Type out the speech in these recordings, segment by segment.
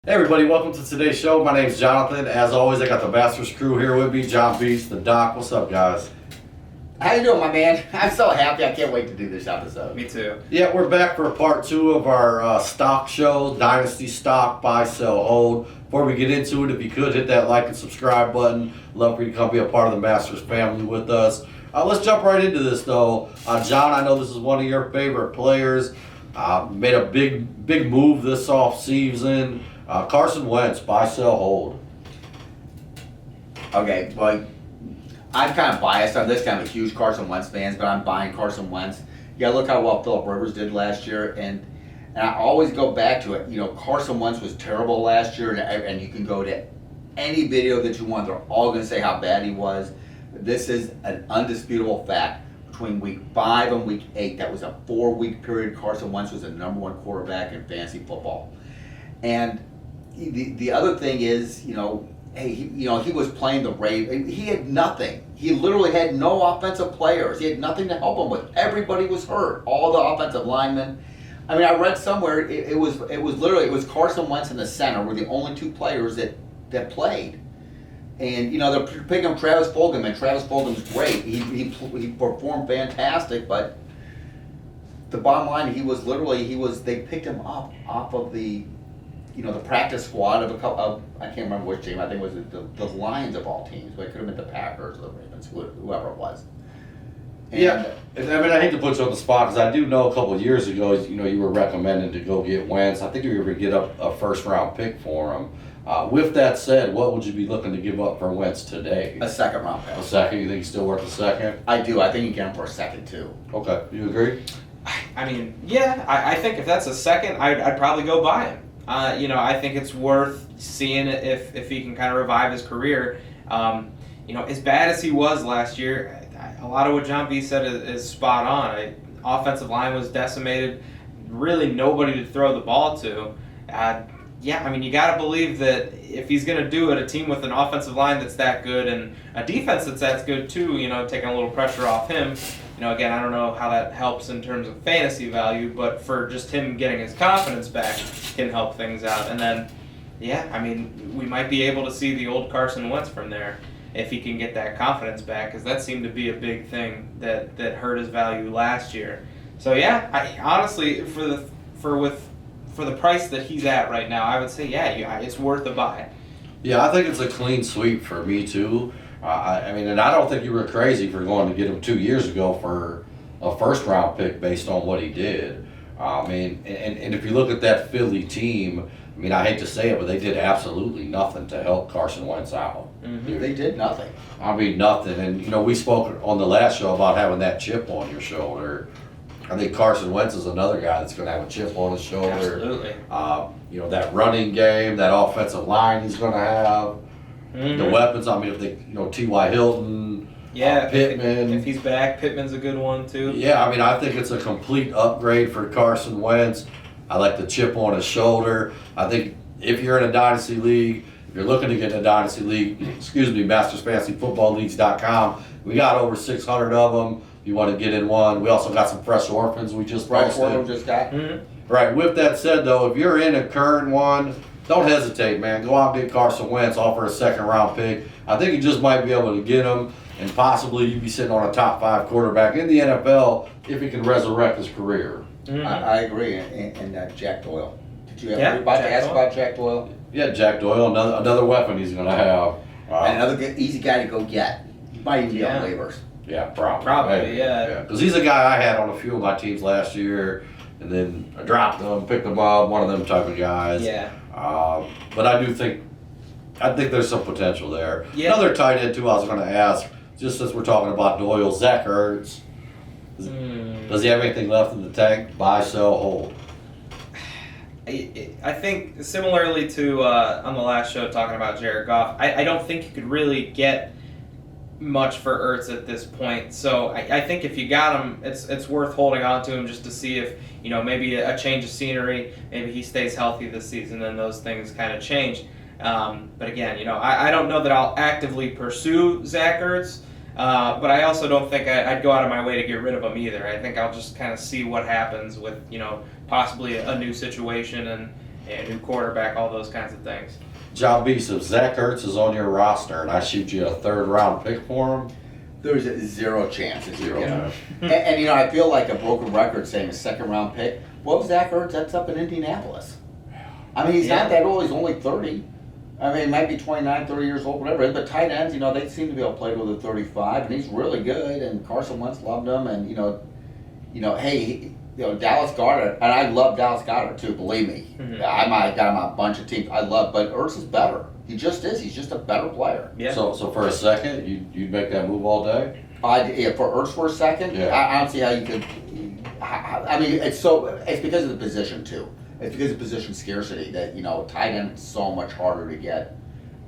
Hey everybody, welcome to today's show. My name's Jonathan. As always, I got the Masters crew here with me. John Beach, the Doc. What's up, guys? How you doing, my man? I'm so happy. I can't wait to do this episode. Me too. Yeah, we're back for part 2 of our stock show, Dynasty Stock, Buy, Sell, Hold. Before we get into it, if you could, hit that like and subscribe button. Love for you to come be a part of the Masters family with us. Let's jump right into this, though. John, I know this is one of your favorite players. Made a big move this offseason. Carson Wentz, buy, sell, hold. Okay, well, I'm kind of biased on this. I'm a huge Carson Wentz fan, but I'm buying Carson Wentz. Yeah, look how well Phillip Rivers did last year, and I always go back to it. You know, Carson Wentz was terrible last year, and you can go to any video that you want. They're all going to say how bad he was. This is an undisputable fact. Between week 5 and week 8, that was a 4-week period. Carson Wentz was the number 1 quarterback in fantasy football, and the other thing is, he was playing the Ravens. He had nothing. He literally had no offensive players. He had nothing to help him with. Everybody was hurt. All the offensive linemen. I mean, I read somewhere it was literally Carson Wentz and the center were the only 2 players that played. And they're picking up Travis Fulgham, and Travis Fulgham's great. He performed fantastic, but the bottom line, they picked him up off of the practice squad of a couple of, I can't remember which team. I think it was the Lions of all teams, but it could have been the Packers or the Ravens, whoever it was. And Yeah, I mean, I hate to put you on the spot because I do know a couple of years ago, you were recommended to go get Wentz. I think you were going to get a first-round pick for him. With that said, what would you be looking to give up for Wentz today? a second round pick. A second? You think he's still worth a second? I do. I think you get him for a second too. Okay, you agree? I mean, yeah, I think if that's a second, I'd probably go buy him. I think it's worth seeing if he can kind of revive his career. As bad as he was last year, a lot of what John B said is spot on. Offensive line was decimated, really nobody to throw the ball to. You got to believe that if he's going to do it, a team with an offensive line that's that good and a defense that's that good too, taking a little pressure off him. Again, I don't know how that helps in terms of fantasy value, but for just him getting his confidence back can help things out. And then, we might be able to see the old Carson Wentz from there if he can get that confidence back, because that seemed to be a big thing that hurt his value last year. So I honestly, for the price that he's at right now, I would say it's worth a buy. Yeah, I think it's a clean sweep for me too. And I don't think you were crazy for going to get him 2 years ago for a first-round pick based on what he did. And if you look at that Philly team, I hate to say it, but they did absolutely nothing to help Carson Wentz out. Mm-hmm. They did nothing. Nothing. And we spoke on the last show about having that chip on your shoulder. I think Carson Wentz is another guy that's going to have a chip on his shoulder. Absolutely. That running game, that offensive line he's going to have. Mm-hmm. The weapons, if they, T.Y. Hilton, Pittman. If he's back, Pittman's a good one too. Yeah, I think it's a complete upgrade for Carson Wentz. I like the chip on his shoulder. I think if you're in a Dynasty League, if you're looking to get in a Dynasty League, MastersFantasyFootballLeagues.com, we got over 600 of them. If you want to get in one. We also got some fresh orphans we just posted. Just got. Mm-hmm. Right, with that said though, if you're in a current one, don't hesitate, man. Go out and get Carson Wentz, offer a second-round pick. I think you just might be able to get him, and possibly you'd be sitting on a top 5 quarterback in the NFL if he can resurrect his career. Mm-hmm. I agree. And Jack Doyle. Did you ever ask about Jack Doyle? Yeah, Jack Doyle, another weapon he's going to have. And another easy guy to go get. He might even be on waivers. Yeah, probably. Probably, yeah. Because he's a guy I had on a few of my teams last year, and then I dropped him, picked him up, one of them type of guys. Yeah. But I think there's some potential there. Yeah. Another tight end too I was going to ask, just since we're talking about Doyle, Zach Ertz. Does he have anything left in the tank? Buy, sell, hold. I think similarly to on the last show talking about Jared Goff, I don't think you could really get much for Ertz at this point. So I think if you got him, it's worth holding on to him just to see if maybe a change of scenery, maybe he stays healthy this season, and those things kind of change. But again, I don't know that I'll actively pursue Zach Ertz, but I also don't think I'd go out of my way to get rid of him either. I think I'll just kind of see what happens with possibly a new situation new quarterback, all those kinds of things. John Beast, if Zach Ertz is on your roster and I shoot you a 3rd-round pick for him, There's a zero chance that you zero get him. chance. And you know, I feel like a broken record saying a 2nd-round pick. What was Zach Ertz? That's up in Indianapolis. I mean, he's not that old. He's only 30. I mean, he might be 29, 30 years old, whatever. But tight ends, you know, they seem to be able to play with a 35, and he's really good. And Carson Wentz loved him, and hey, Dallas Goedert, and I love Dallas Goedert too. Believe me, I might have got him on a bunch of teams. I love, but Ertz is better. He just is. He's just a better player. Yeah. So for a second, you'd make that move all day? For Ertz for a second, yeah. I don't see how you could. I mean, it's because of the position too. It's because of position scarcity that tight end is so much harder to get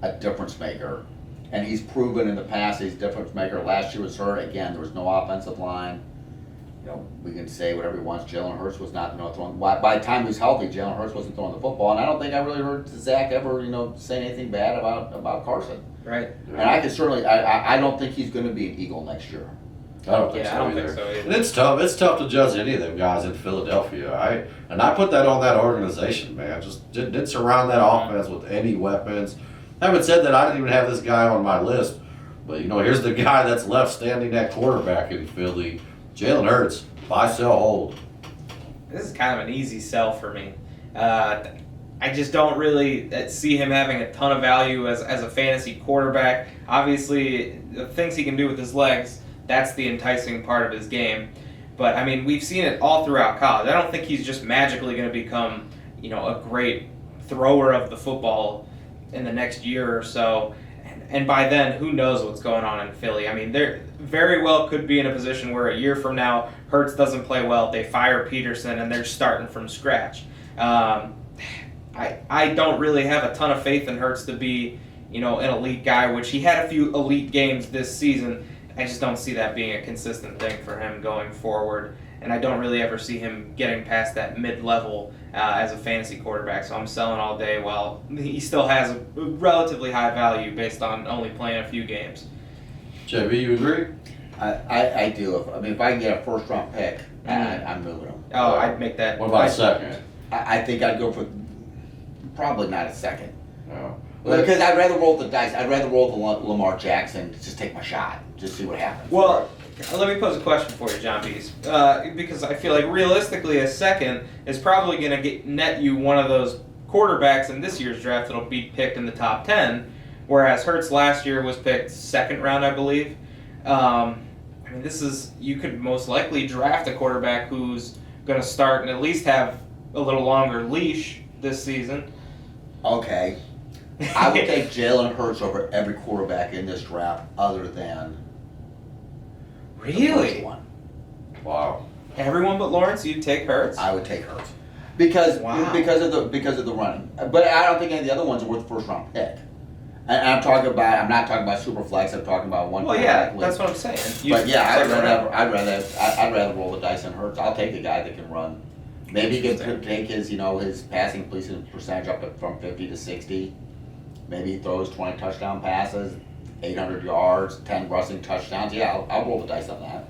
a difference maker, and he's proven in the past he's a difference maker. Last year was hurt again. There was no offensive line. We can say whatever he wants. Jalen Hurts was not throwing. By the time he was healthy, Jalen Hurts wasn't throwing the football, and I don't think I really heard Zach ever say anything bad about Carson. Right. And I can certainly. I don't think he's going to be an Eagle next year. I don't think so either. And it's tough. It's tough to judge any of them guys in Philadelphia. I put that on that organization, man. Just didn't surround that offense with any weapons. Having said that, I didn't even have this guy on my list. But here's the guy that's left standing at quarterback in Philly. Jalen Hurts, buy, sell, hold. This is kind of an easy sell for me. I just don't really see him having a ton of value as a fantasy quarterback. Obviously, the things he can do with his legs, that's the enticing part of his game. But, I mean, we've seen it all throughout college. I don't think he's just magically going to become, a great thrower of the football in the next year or so. And by then, who knows what's going on in Philly? I mean, they very well could be in a position where a year from now, Hurts doesn't play well, they fire Peterson, and they're starting from scratch. I don't really have a ton of faith in Hurts to be, an elite guy, which he had a few elite games this season. I just don't see that being a consistent thing for him going forward. And I don't really ever see him getting past that mid-level as a fantasy quarterback. So I'm selling all day while he still has a relatively high value based on only playing a few games. JB, you agree? I do. If I can get a 1st-round pick, I'm moving him. Oh, I'd make that. What about a 2nd? I think I'd go for probably not a 2nd. No. Because I'd rather roll the dice. I'd rather roll the Lamar Jackson, just take my shot, just see what happens. Well, let me pose a question for you, John Bees. Because I feel like realistically a 2nd is probably going to net you one of those quarterbacks in this year's draft that'll be picked in the top 10, whereas Hurts last year was picked 2nd round, I believe. You could most likely draft a quarterback who's going to start and at least have a little longer leash this season. Okay. I would take Jalen Hurts over every quarterback in this draft other than really? The first one. Wow. Everyone but Lawrence, you'd take Hurts? I would take Hurts. Because of the running. But I don't think any of the other ones are worth a 1st-round pick. And I'm not talking about super flex. I'm talking about one. Well, yeah, that's what I'm saying. I'd rather roll the dice on Hurts. I'll take the guy that can run. Maybe he can take his passing percentage up from 50 to 60. Maybe he throws 20 touchdown passes, 800 yards, 10 rushing touchdowns. Yeah, I'll roll the dice on that.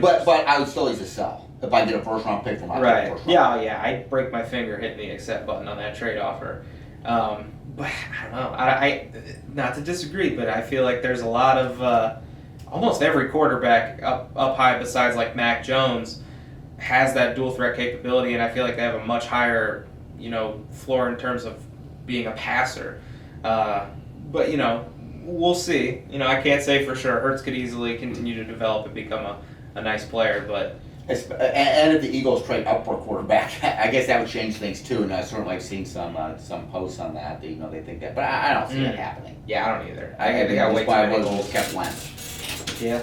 But I would still use a sell if I get a 1st-round pick from my right. Yeah, I'd break my finger hitting the accept button on that trade offer. But I don't know. I not to disagree, but I feel like there's a lot of almost every quarterback up high besides like Mac Jones has that dual threat capability, and I feel like they have a much higher floor in terms of being a passer. But we'll see. I can't say for sure. Hurts could easily continue to develop and become a nice player, but. And if the Eagles trade up for a quarterback, I guess that would change things too. And I certainly have seen some posts on that. They think that, but I don't see that happening. Yeah, I don't either. I think that's why the Eagles kept Wentz. Yeah.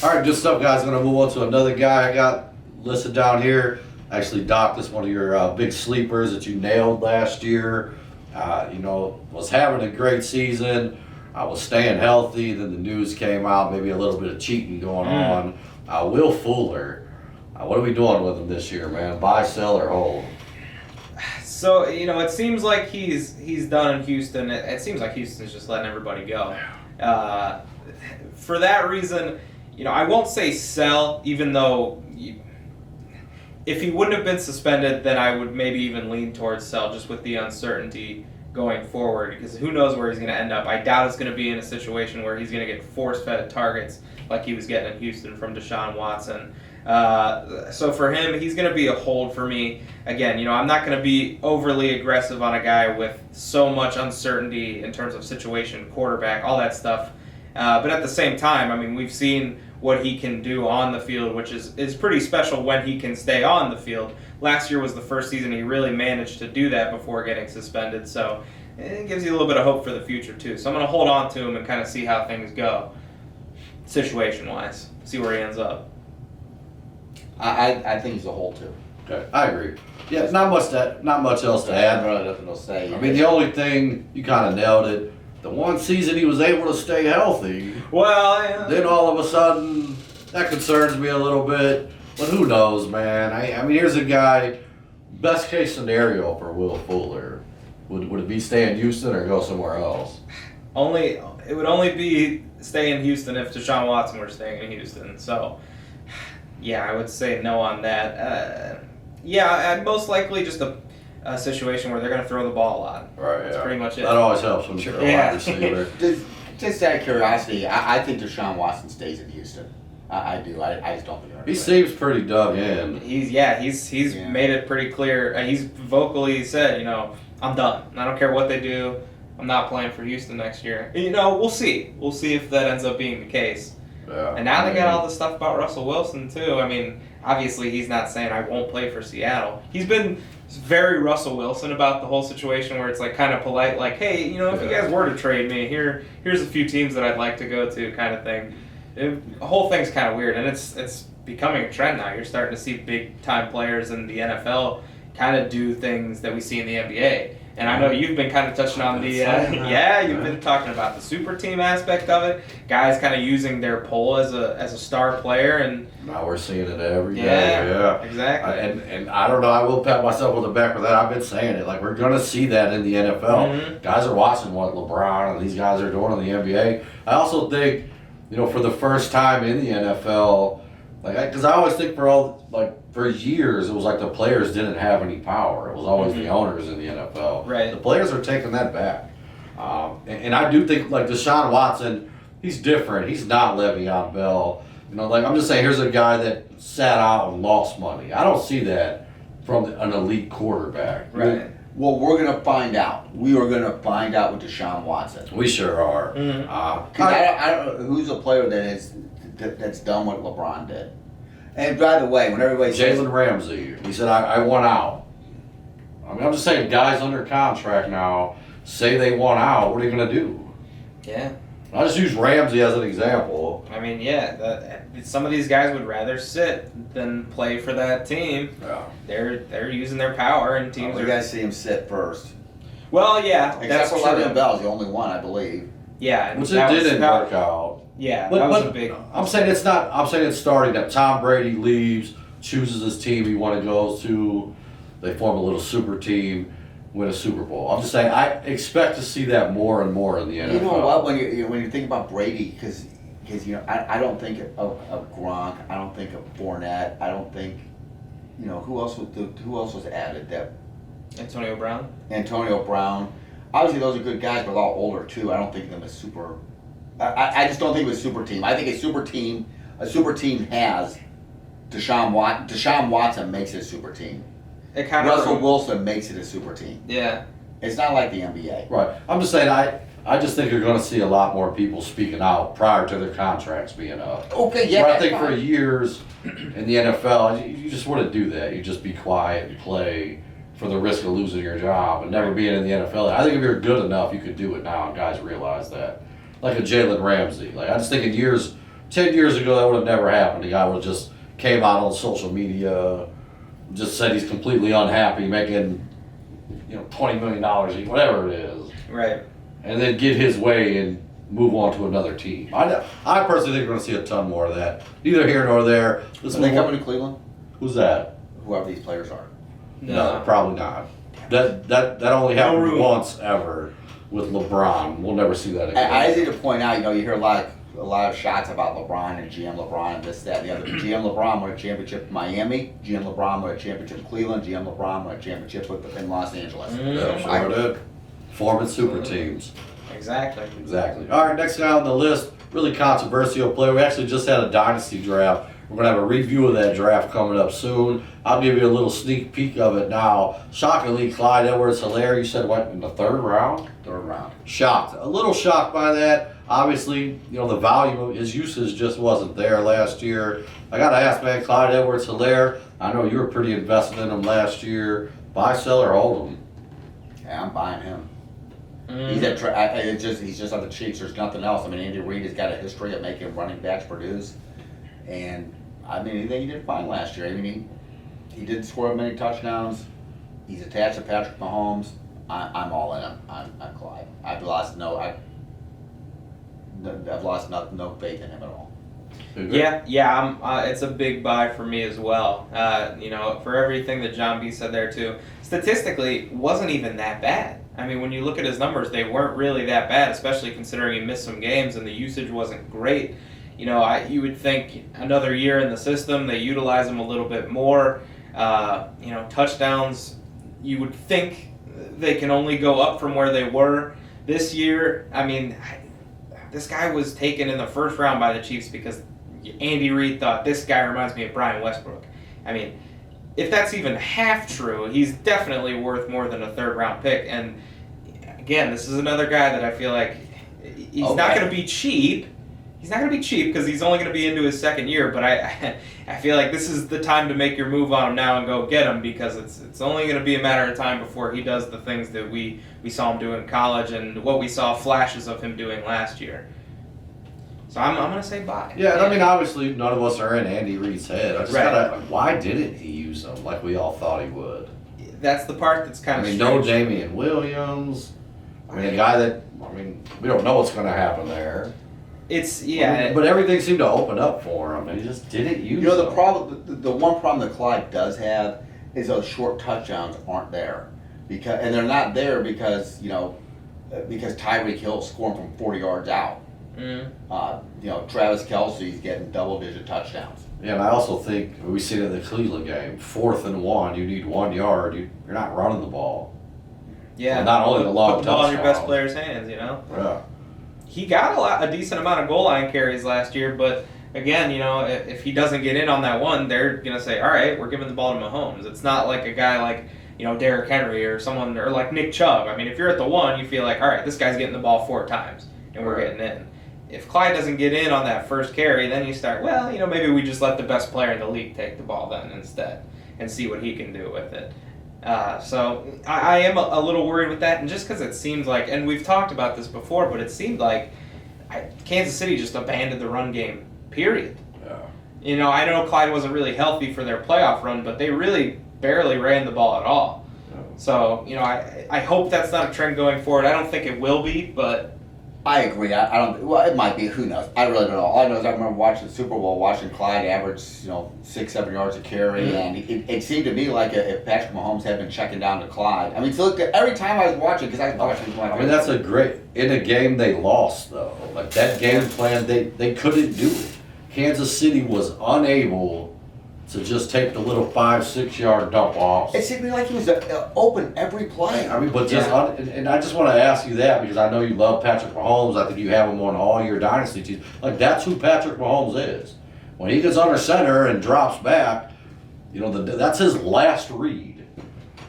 All right, good stuff, guys. Going to move on to another guy I got listed down here. Actually, Doc, this is one of your big sleepers that you nailed last year. Was having a great season. I was staying healthy. Then the news came out, maybe a little bit of cheating going on. Will Fuller. What are we doing with him this year, man? Buy, sell, or hold? So, it seems like he's done in Houston. It seems like Houston's just letting everybody go. For that reason, I won't say sell, even though if he wouldn't have been suspended, then I would maybe even lean towards sell just with the uncertainty going forward, because who knows where he's going to end up. I doubt it's going to be in a situation where he's going to get force-fed targets like he was getting in Houston from Deshaun Watson. So for him, he's going to be a hold for me. Again, I'm not going to be overly aggressive on a guy with so much uncertainty in terms of situation, quarterback, all that stuff. But at the same time, I mean, we've seen what he can do on the field, which is pretty special when he can stay on the field. Last year was the first season he really managed to do that before getting suspended, so it gives you a little bit of hope for the future too. So I'm going to hold on to him and kind of see how things go, situation-wise, see where he ends up. I think he's a hole too. Okay, I agree. Yeah, not much else to add. Really nothing to say. I mean, the only thing, you kind of nailed it. The one season he was able to stay healthy. Well, yeah. Then all of a sudden, that concerns me a little bit. But who knows, man? I mean, here's a guy. Best case scenario for Will Fuller. Would it be stay in Houston or go somewhere else? It would only be stay in Houston if Deshaun Watson were staying in Houston. So, yeah, I would say no on that. I'd most likely just a situation where they're going to throw the ball a lot. Right. That's pretty much it. That always helps when you're a wide receiver. Just out of curiosity, I think Deshaun Watson stays in Houston. I do. I just don't think He seems pretty dug in. He's made it pretty clear. He's vocally said, I'm done. I don't care what they do. I'm not playing for Houston next year. We'll see. We'll see if that ends up being the case. Yeah. And now they got all this stuff about Russell Wilson too. I mean, obviously he's not saying I won't play for Seattle. He's been very Russell Wilson about the whole situation, where it's like kind of polite, like, hey, if you guys were to trade me, here's a few teams that I'd like to go to, kind of thing. The whole thing's kind of weird, and it's becoming a trend now. You're starting to see big time players in the NFL kind of do things that we see in the NBA. And I know you've been kind of touching on you've been talking about the super team aspect of it. Guys kind of using their pull as a star player, and now we're seeing it every day. Yeah, exactly. And I don't know. I will pat myself on the back for that. I've been saying it. Like, we're gonna see that in the NFL. Mm-hmm. Guys are watching what LeBron and these guys are doing in the NBA. I also think, for the first time in the NFL, because I always think for years it was like the players didn't have any power. It was always the owners in the NFL. Right. The players are taking that back. And I do think, like, Deshaun Watson, he's different. He's not Le'Veon Bell. I'm just saying, here's a guy that sat out and lost money. I don't see that from an elite quarterback. Right. Well, we're going to find out. We are going to find out with Deshaun Watson. We sure are. Mm-hmm. I don't know who's a player that's done what LeBron did. And by the way, when everybody says Jalen Ramsey, he said, I want out. I mean, I'm just saying, guys under contract now say they want out. What are you going to do? Yeah. I just use Ramsey as an example. I mean, some of these guys would rather sit than play for that team. Yeah. They're using their power, and teams we got to see him sit first. Well, yeah, Except that's for true. Le'Veon Bell's the only one, I believe. Yeah, and Which it didn't work out. Yeah, But that was a big. I'm saying it's not. I'm saying it's starting that Tom Brady leaves, chooses his team he want to go to. They form a little super team, win a Super Bowl. I'm just saying I expect to see that more and more in the NFL. You know what? When you think about Brady, because I don't think of Gronk. I don't think of Fournette. I don't think who else was added that. Antonio Brown. Antonio Brown. Obviously, those are good guys, but a lot older too. I don't think of them as super. I just don't think of a super team. I think a super team has Deshaun Watson makes it a super team. Russell Wilson makes it a super team. Yeah. It's not like the NBA. Right. I'm just saying I just think you're going to see a lot more people speaking out prior to their contracts being up. Okay, yeah. But I think for years in the NFL, you just wouldn't do that. You just be quiet and play for the risk of losing your job and never being in the NFL. I think if you're good enough, you could do it now, and guys realize that. Like a Jalen Ramsey. I just think 10 years ago, that would have never happened. The guy would have just came out on social media, just said he's completely unhappy, making $20 million, whatever it is. Right. And then get his way and move on to another team. I personally think we're going to see a ton more of that. Neither here nor there. Are they coming to Cleveland? Who's that? Whoever these players are. No, probably not. That only happened once ever with LeBron. We'll never see that again. I just need to point out, you hear a lot of a lot of shots about LeBron and GM LeBron and this, that, and the other. GM LeBron won a championship in Miami. GM LeBron won a championship in Cleveland. GM LeBron won a championship in Los Angeles. Yeah, sure did. Forming super teams. Exactly. Exactly. All right, next guy on the list, really controversial player. We actually just had a dynasty draft. We're going to have a review of that draft coming up soon. I'll give you a little sneak peek of it now. Shockingly, Clyde Edwards-Helaire, you said went in the third round? Third round. Shocked. A little shocked by that. Obviously, the value of his usage just wasn't there last year. I got to ask, man, Clyde Edwards-Helaire, I know you were pretty invested in him last year. Buy, sell, or hold him? Yeah, I'm buying him. Mm-hmm. He's just on the cheeks. There's nothing else. I mean, Andy Reid has got a history of making running backs produce, and I mean, he did fine last year. I mean, he didn't score many touchdowns. He's attached to Patrick Mahomes. I'm all in him. I'm Clyde. I've lost no faith in him at all. Yeah. It's a big buy for me as well. For everything that John B said there too. Statistically, wasn't even that bad. I mean, when you look at his numbers, they weren't really that bad, especially considering he missed some games and the usage wasn't great. You would think another year in the system, they utilize him a little bit more. Touchdowns, you would think they can only go up from where they were. This year, I mean, this guy was taken in the first round by the Chiefs because Andy Reid thought this guy reminds me of Brian Westbrook. I mean, if that's even half true, he's definitely worth more than a third round pick. And again, this is another guy that I feel like he's not going to be cheap. He's not going to be cheap because he's only going to be into his second year. But I feel like this is the time to make your move on him now and go get him, because it's only going to be a matter of time before he does the things that we saw him do in college and what we saw flashes of him doing last year. So I'm going to say buy. Yeah, and I mean, obviously, none of us are in Andy Reid's head. I just why didn't he use him like we all thought he would? That's the part that's kind of strange. No Damian Williams. I mean, a guy that, we don't know what's going to happen there. But everything seemed to open up for him, and he just didn't use him. The one problem that Clyde does have is those short touchdowns aren't there. And they're not there because Tyreek Hill's scoring from 40 yards out. Travis Kelce's getting double-digit touchdowns. Yeah, and I also think we see it in the Cleveland game. 4th and 1, you need 1 yard. You're not running the ball. Yeah, so not only the long put the ball in your best player's hands. Yeah. He got a decent amount of goal line carries last year, but again, if he doesn't get in on that one, they're gonna say, all right, we're giving the ball to Mahomes. It's not like a guy like Derrick Henry or someone, or like Nick Chubb. I mean, if you're at the one, you feel like, all right, this guy's getting the ball 4 times, and we're getting in. If Clyde doesn't get in on that first carry, then you start, maybe we just let the best player in the league take the ball then instead and see what he can do with it. So I am a little worried with that, and just because it seems like, and we've talked about this before, but it seemed like Kansas City just abandoned the run game, period. Yeah. I know Clyde wasn't really healthy for their playoff run, but they really barely ran the ball at all. Yeah. So, I hope that's not a trend going forward. I don't think it will be, but... I agree. I don't. Well, it might be. Who knows? I really don't know. All I know is I remember watching the Super Bowl, watching Clyde average, 6-7 yards a carry, and it seemed to me like if Patrick Mahomes had been checking down to Clyde. I mean, so look, every time I was watching, because I was watching. That's a great in a game they lost though. Like that game plan, they couldn't do it. Kansas City was unable to just take the little 5-6 yard dump offs. It seemed to me like he was open every play. I mean, but and I just want to ask you that because I know you love Patrick Mahomes. I think you have him on all your dynasty teams. Like that's who Patrick Mahomes is. When he gets under center and drops back, that's his last read.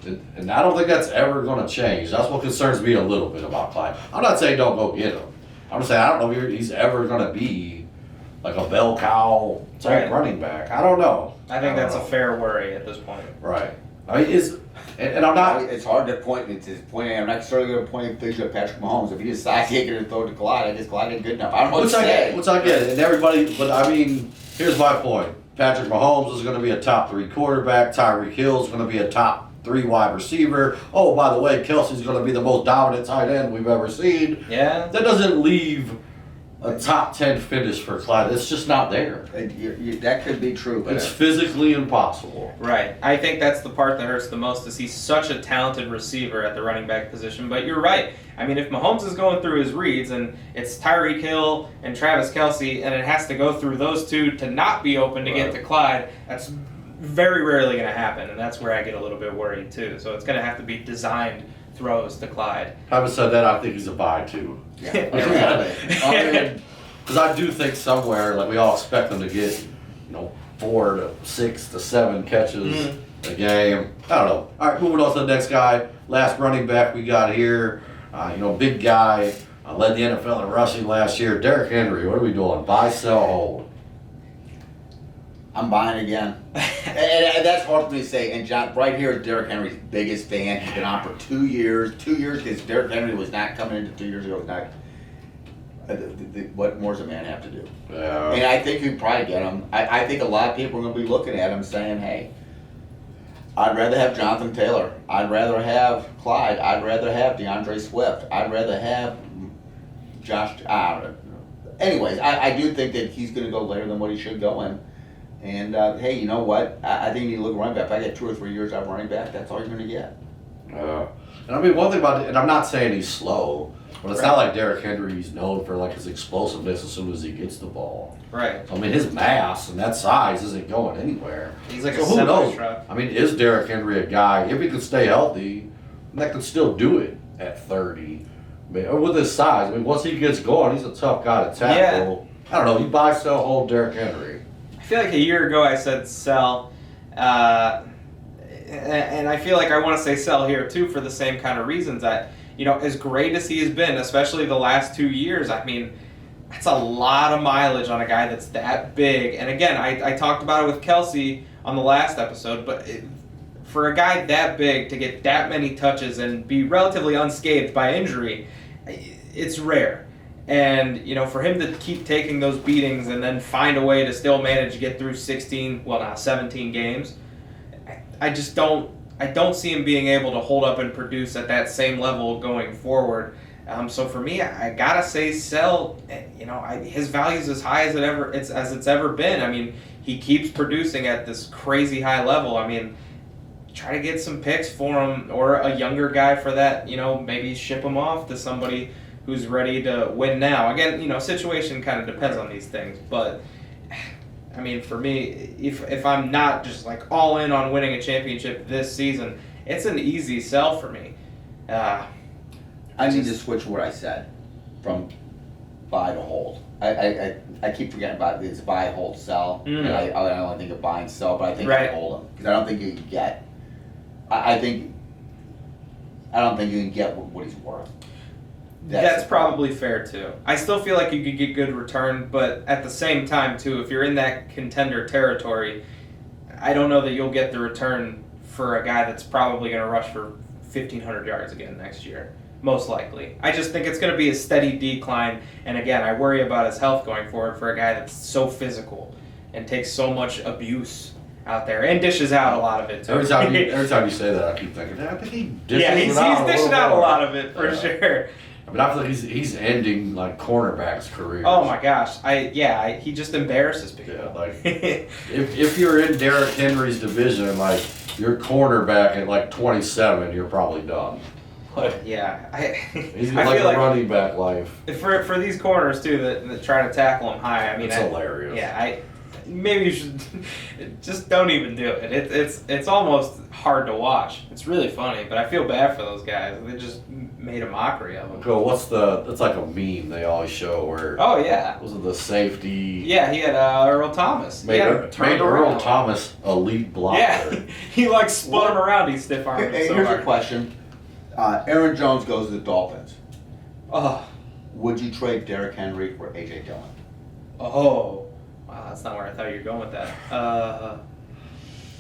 And I don't think that's ever going to change. That's what concerns me a little bit about Clyde. I'm not saying don't go get him. I'm just saying I don't know if he's ever going to be like a bell cow type running back. I don't know. I think that's a fair worry at this point. Right. I mean, and I'm not. It's hard to point. I'm not necessarily going to point things at Patrick Mahomes. If he decides he's going to throw it to Clyde, I guess Clyde ain't good enough. I don't know what to say. Which I get. And everybody, but I mean, here's my point. Patrick Mahomes is going to be a top 3 quarterback. Tyreek Hill is going to be a top 3 wide receiver. Oh, by the way, Kelsey's going to be the most dominant tight end we've ever seen. Yeah. That doesn't leave a top 10 finish for Clyde. It's just not there. That could be true. But it's physically impossible. Right. I think that's the part that hurts the most is he's such a talented receiver at the running back position. But you're right. I mean, if Mahomes is going through his reads and it's Tyreek Hill and Travis Kelce, and it has to go through those two to not be open to get to Clyde, that's very rarely going to happen, and that's where I get a little bit worried too. So it's going to have to be designed throws to Clyde. Having said that, I think he's a buy too. Yeah. Because I do think somewhere, like we all expect them to get, 4 to 6 to 7 catches a game. I don't know. All right, moving on to the next guy. Last running back we got here. Big guy. Led the NFL in rushing last year. Derrick Henry. What are we doing? Buy, sell, hold. I'm buying again. and that's hard for me to say. And John, right here is Derrick Henry's biggest fan. He's been on for 2 years. 2 years because Derrick Henry was not coming into 2 years ago. Was not. What more does a man have to do? Yeah. And I think you probably get him. I think a lot of people are going to be looking at him saying, hey, I'd rather have Jonathan Taylor. I'd rather have Clyde. I'd rather have DeAndre Swift. I'd rather have Josh. Anyways, I do think that he's going to go later than what he should go in. And, hey, you know what? I think you need to look at running back. If I get 2 or 3 years out of running back, that's all you're going to get. And I mean, one thing about it, and I'm not saying he's slow, but it's not like Derrick Henry's known for like his explosiveness as soon as he gets the ball. Right. I mean, his mass and that size isn't going anywhere. He's like So a who knows? semi-truck. I mean, is Derrick Henry a guy, if he could stay healthy, that could still do it at 30? I mean, or with his size. I mean, once he gets going, he's a tough guy to tackle. I don't know. You buy, sell, hold Derrick Henry. I feel like a year ago I said sell, and I feel like I want to say sell here too for the same kind of reasons. That as great as he has been, especially the last 2 years, I mean, that's a lot of mileage on a guy that's that big. And again, I talked about it with Kelce on the last episode, but for a guy that big to get that many touches and be relatively unscathed by injury, it's rare. And, for him to keep taking those beatings and then find a way to still manage to get through 17 games, I don't see him being able to hold up and produce at that same level going forward. So for me, I gotta say sell. His value's as high as it's ever been. I mean, he keeps producing at this crazy high level. I mean, try to get some picks for him or a younger guy for that. Maybe ship him off to somebody who's ready to win now. Again, situation kind of depends on these things, but I mean, for me, if I'm not just like all in on winning a championship this season, it's an easy sell for me. I need to switch what I said from buy to hold. I keep forgetting about it. It's buy, hold, sell. And I only think of buy and sell, but I think I hold them because I don't think you can get. I don't think you can get what he's worth. That's probably fair too. I still feel like you could get good return, but at the same time too, if you're in that contender territory, I don't know that you'll get the return for a guy that's probably going to rush for 1,500 yards again next year. Most likely. I just think it's going to be a steady decline, and again, I worry about his health going forward for a guy that's so physical and takes so much abuse out there and dishes out a lot of it too. Every time you say that, I keep thinking, I think he dishes he's dishing out a lot of it for sure. I mean, I feel like he's ending like cornerbacks' careers. Oh my gosh, he just embarrasses people. Yeah, like if you're in Derrick Henry's division, like you're cornerback at like 27, you're probably done. Like, he's I like feel a running back life. For these corners too that try to tackle him high. I mean, it's hilarious. Yeah, maybe you should just don't even do it. It's almost hard to watch. It's really funny, but I feel bad for those guys. They just made a mockery of him. Cool. It's like a meme they always show where. Oh yeah. Was it the safety? Yeah, he had Earl Thomas. Made Earl Thomas elite blocker. Yeah, he spun him around. He stiff armed him. Hey, here's a question. Aaron Jones goes to the Dolphins. Oh. Would you trade Derrick Henry for A.J. Dillon? Oh. Wow, that's not where I thought you were going with that.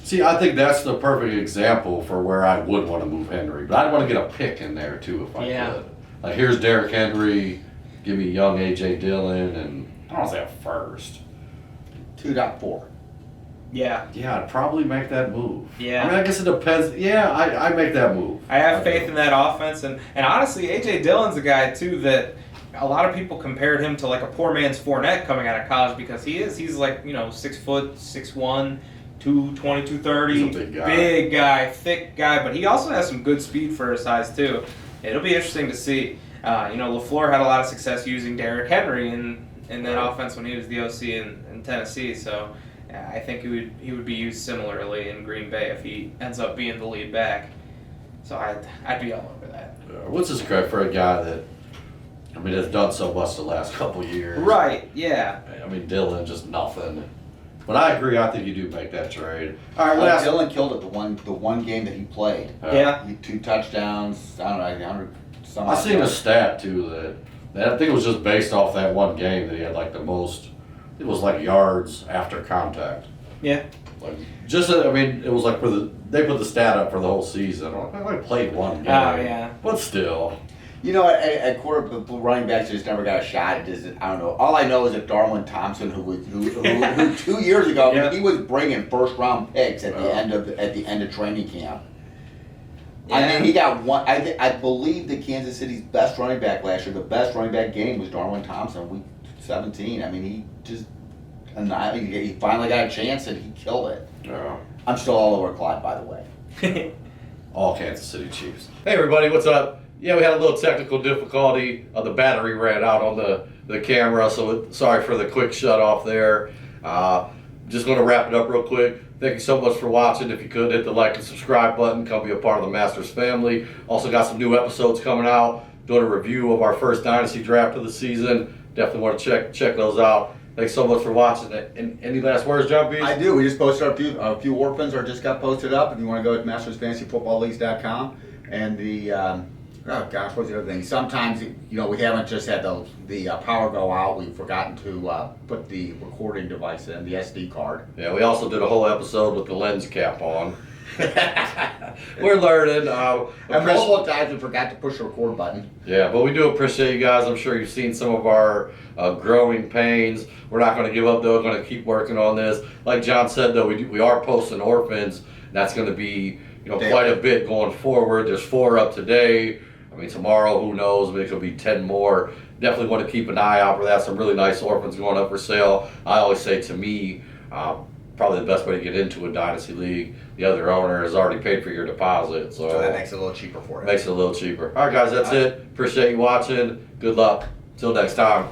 See, I think that's the perfect example for where I would want to move Henry. But I'd want to get a pick in there, too, if I could. Like, here's Derrick Henry, give me young A.J. Dillon, and I don't want to say a first. 2.4. Yeah. Yeah, I'd probably make that move. Yeah. I mean, I guess it depends. Yeah, I make that move. I have faith in that offense. And honestly, A.J. Dillon's a guy, too, that a lot of people compared him to like a poor man's Fournette coming out of college because he's like, 6 foot, 6'1", 220, 230. He's a big guy. Big guy, thick guy, but he also has some good speed for his size, too. It'll be interesting to see. LaFleur had a lot of success using Derrick Henry in that offense when he was the OC in Tennessee. So I think he would be used similarly in Green Bay if he ends up being the lead back. So I'd be all over that. What's his credit for a guy that, has done so much the last couple of years? Right, yeah. Dylan, just nothing. But I agree, I think you do make that trade. All right, Dylan killed it the one game that he played. Yeah. 2 touchdowns, I don't know, 100 some. I seen a stat, too, that I think it was just based off that one game that he had, the most, it was yards after contact. Yeah. It was they put the stat up for the whole season. I played one game. Oh, yeah. But still. At quarter, the running backs just never got a shot. I don't know. All I know is that Darwin Thompson, who 2 years ago, Yeah. he was bringing first-round picks at the end of training camp. Yeah. He got one. I believe that Kansas City's best running back last year, the best running back game was Darwin Thompson, week 17. He just he finally got a chance and he killed it. Yeah. I'm still all over Clyde, by the way. All Kansas City Chiefs. Hey everybody, what's up? Yeah, we had a little technical difficulty. The battery ran out on the camera, so sorry for the quick shut off there. Just going to wrap it up real quick. Thank you so much for watching. If you could, hit the like and subscribe button. Come be a part of the Masters family. Also got some new episodes coming out. Doing a review of our first Dynasty draft of the season. Definitely want to check those out. Thanks so much for watching. And any last words, John B? I do. We just posted a few orphans just got posted up. If you want to go to mastersfantasyfootballleagues.com and the oh gosh, what's the other thing? Sometimes we haven't just had the power go out. We've forgotten to put the recording device in, the SD card. Yeah, we also did a whole episode with the lens cap on. We're learning. And multiple times we forgot to push the record button. Yeah, but we do appreciate you guys. I'm sure you've seen some of our growing pains. We're not going to give up, though. We're going to keep working on this. Like John said, though, we are posting orphans. And that's going to be quite a bit going forward. There's 4 up today. Tomorrow, who knows? It could be 10 more. Definitely want to keep an eye out for that. Some really nice orphans going up for sale. I always say, to me, probably the best way to get into a Dynasty League. The other owner has already paid for your deposit. So that makes it a little cheaper for you. Makes it a little cheaper. All right, guys, that's it. Appreciate you watching. Good luck. Till next time.